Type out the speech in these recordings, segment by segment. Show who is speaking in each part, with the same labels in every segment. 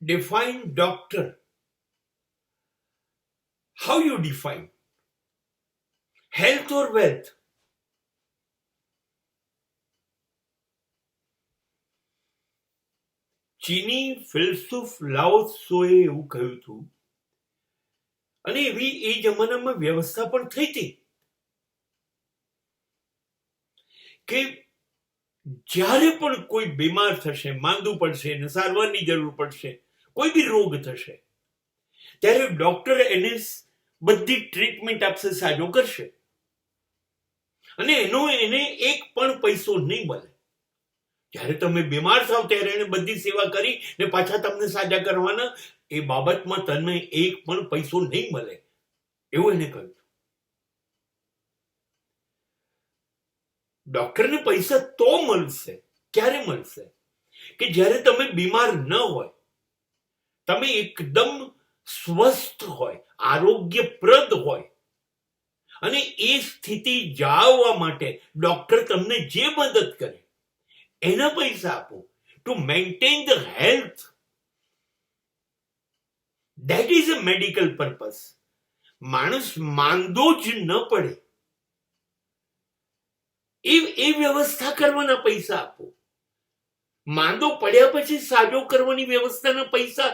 Speaker 1: Define doctor. How you define? Health or wealth? ચીની ફિલસૂફ લાઓ ત્સોએ એવું કહ્યું હતું, અને એવી એ જમાનામાં વ્યવસ્થા પણ થઈ હતી કે જ્યારે પણ કોઈ બીમાર થશે, માંદું પડશે અને સારવારની જરૂર પડશે, કોઈ બી રોગ થશે, ત્યારે ડોક્ટર એને બધી ટ્રીટમેન્ટ આપશે, સાજો કરશે, અને એને એક પણ પૈસો નહીં મળે. જ્યારે તમે બીમાર થાવ ત્યારે એને બધી સેવા કરી ને પાછા તમને સાજા કરવાના, એ બાબતમાં તમને એક પણ પૈસો નહીં મળે, એવું એને કહ્યું. ડોક્ટરને પૈસા તો મળશે, ક્યારે મળશે? કે જ્યારે તમે બીમાર ન હોય, તમે એકદમ સ્વસ્થ હોય, આરોગ્યપ્રદ હોય, અને એ સ્થિતિ જાળવવા માટે ડોક્ટર તમને જે મદદ કરે એના પૈસા આપો. To maintain the health, that is a medical purpose. માણસ માંદો જ ન પડે એ વ્યવસ્થા કરવાના પૈસા આપો. માંદો પડ્યા પછી સાજો કરવાની વ્યવસ્થાના પૈસા,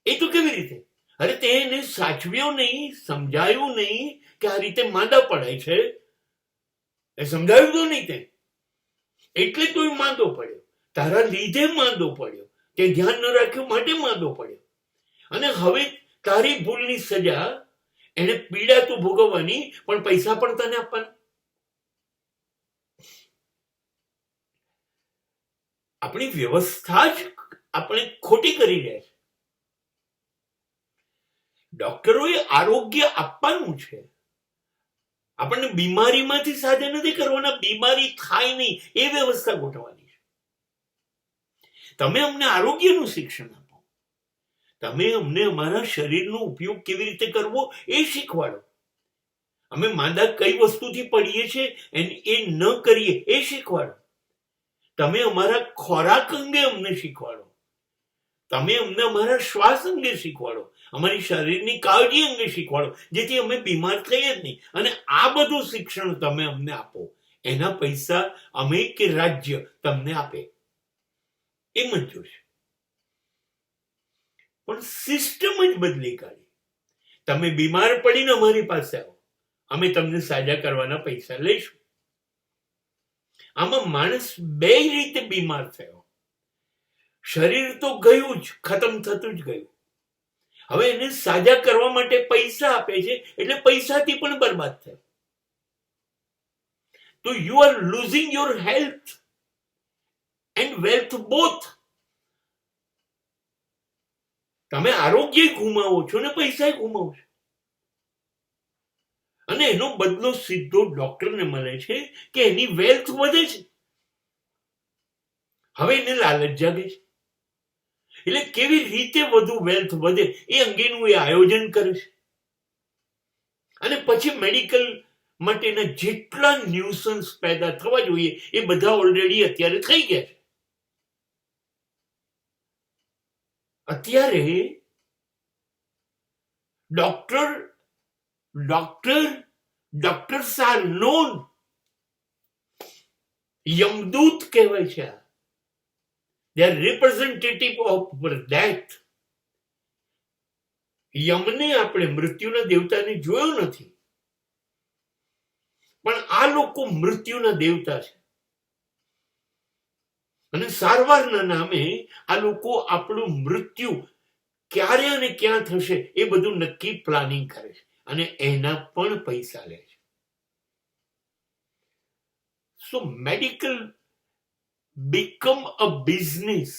Speaker 1: એ તો કેવી રીતે? અરે તેને સાચવ્યો નહીં, સમજાયું નહીં કે આ રીતે માંદા પડાય છે, એ સમજાવ્યું તો નહીં તે, એટલે તો એ માંદો પડ્યો, તારા લીધે માંદો પડ્યો, તે ધ્યાન ન રાખ્યું માટે માંદો પડ્યો, અને હવે તારી ભૂલની સજા, એને પીડા તો ભોગવવાની, પણ પૈસા પણ તને આપવાના. આપણી વ્યવસ્થા જ આપણે ખોટી કરી રહ્યા છે. ડોક્ટરોએ આરોગ્ય આપવાનું છે, આપણને બીમારીમાંથી સાજા નથી કરવાના, બીમારી થાય નહીં એ વ્યવસ્થા ગોઠવવાની છે. તમે અમને આરોગ્યનું શિક્ષણ આપો, તમે અમને અમારા શરીરનો ઉપયોગ કેવી રીતે કરવો એ શીખવાડો, અમે માંદા કઈ વસ્તુથી પડીએ છીએ એ ન કરીએ એ શીખવાડો, તમે અમારા ખોરાક અંગે અમને શીખવાડો, તમે અમને અમારા શ્વાસ અંગે શીખવાડો, અમારી શરીરની કાળજી અંગે શીખવાડો, જેથી અમે બીમાર થઈએ જ નહીં. અને આ બધું શિક્ષણ તમે અમને આપો, એના પૈસા અમે કે રાજ્ય તમને આપે, એ મંજૂર છે. પણ સિસ્ટમ જ બદલી કાઢી. તમે બીમાર પડીને અમારી પાસે આવો, અમે તમને સાજા કરવાના પૈસા લઈશું. આમાં માણસ બે રીતે બીમાર થયો. શરીર તો ગયું જ, ખતમ થતું જ ગયું. હવે એને સાજા કરવા માટે પૈસા આપે છે, એટલે પૈસાથી પણ બરબાદ થયો. તો you are losing your health and wealth both. તમે આરોગ્ય ગુમાવો છો ને પૈસા ગુમાવો છો, અને એનો બદલો સીધો ડોક્ટરને મળે છે કે એની વેલ્થ વધે છે. હવે એને લાલચ જાગે છે, એટલે કેવી રીતે વધુ વેલ્થ વધે એ અંગેનું એ આયોજન કરે છે. અને પછી મેડિકલ માટેના જેટલા ન્યુસન્સ પેદા થવા જોઈએ એ બધા ઓલરેડી અત્યારે થઈ ગયા છે. અત્યારે ડોક્ટર્સ આર નોન, યમદૂત કહેવાય છે. They are representative of death. યમને આપણે મૃત્યુના દેવતાને જોયો નથી, પણ આ લોકો મૃત્યુના દેવતા છે, અને સારવારના નામે આ લોકો આપણું મૃત્યુ ક્યારે અને ક્યાં થશે એ બધું નક્કી પ્લાનિંગ કરે છે, અને એના પણ પૈસા લે છે. સો medical become a business.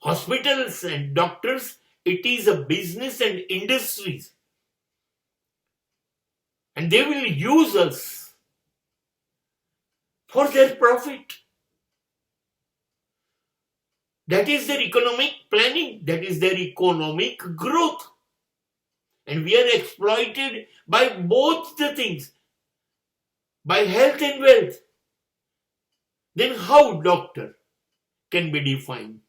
Speaker 1: Hospitals and doctors, it is a business and industries. And they will use us for their profit. That is their economic planning. That is their economic growth. And we are exploited by both the things, by health and wealth. Then how doctor can be defined?